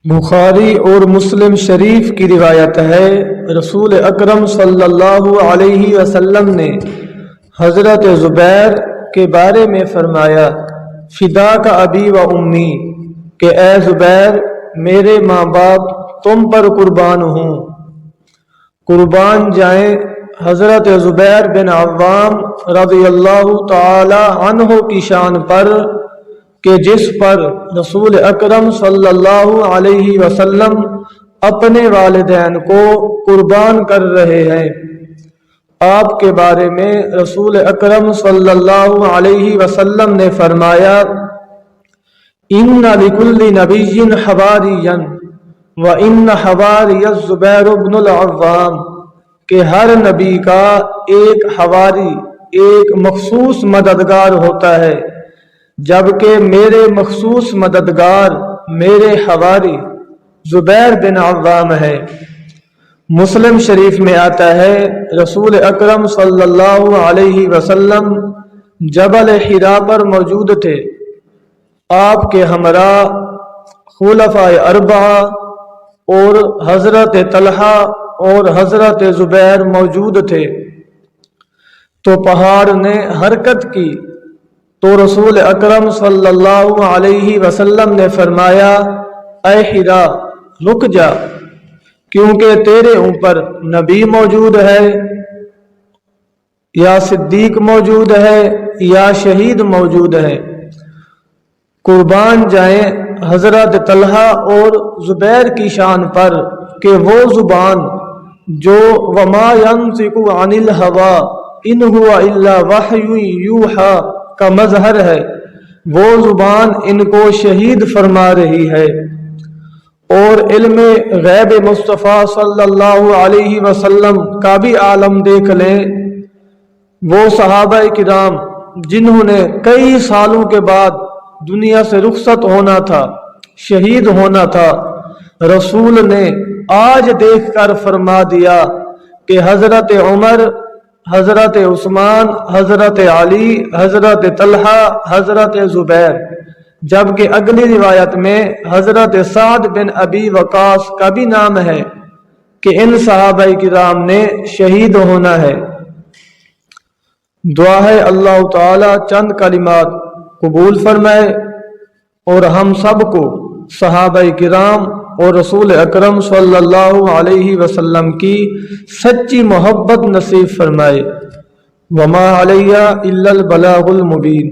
بخاری اور مسلم شریف کی روایت ہے، رسول اکرم صلی اللہ علیہ وسلم نے حضرت زبیر کے بارے میں فرمایا، فداک ابی و امی، کہ اے زبیر میرے ماں باپ تم پر قربان ہوں، قربان جائیں حضرت زبیر بن عوام رضی اللہ تعالی عنہ کی شان پر کہ جس پر رسول اکرم صلی اللہ علیہ وسلم اپنے والدین کو قربان کر رہے ہیں۔ آپ کے بارے میں رسول اکرم صلی اللہ علیہ وسلم نے فرمایا، ان لکل نبی حواریًا وان حواری الزبیر بن العوام، کہ ہر نبی کا ایک حواری، ایک مخصوص مددگار ہوتا ہے، جبکہ میرے مخصوص مددگار میرے حواری زبیر بن عوام ہے۔ مسلم شریف میں آتا ہے، رسول اکرم صلی اللہ علیہ وسلم جبل حرا پر موجود تھے، آپ کے ہمراہ خلفائے اربعہ اور حضرت طلحہ اور حضرت زبیر موجود تھے، تو پہاڑ نے حرکت کی تو رسول اکرم صلی اللہ علیہ وسلم نے فرمایا، اے حرا رک جا، کیونکہ تیرے اوپر نبی موجود ہے، یا صدیق موجود ہے، یا شہید موجود ہے۔ قربان جائیں حضرت طلحہ اور زبیر کی شان پر کہ وہ زبان جو وما ينطق عن الهوى ان هو الا وحی یوحی کا مظہر ہے، وہ زبان ان کو شہید فرما رہی ہے۔ اور علم غیب مصطفیٰ صلی اللہ علیہ وسلم کا بھی عالم دیکھ لیں، وہ صحابہ کرام جنہوں نے کئی سالوں کے بعد دنیا سے رخصت ہونا تھا، شہید ہونا تھا، رسول نے آج دیکھ کر فرما دیا کہ حضرت عمر، حضرت عثمان، حضرت علی، حضرت طلحہ، حضرت زبیر، جبکہ اگلی روایت میں حضرت سعد بن ابی وقاص کا بھی نام ہے کہ ان صحابہ کرام نے شہید ہونا ہے۔ دعا ہے اللہ تعالی چند کلمات قبول فرمائے اور ہم سب کو صحابہ کرام اور رسول اکرم صلی اللہ علیہ وسلم کی سچی محبت نصیب فرمائے۔ وما علیہ الا البلاغ المبین۔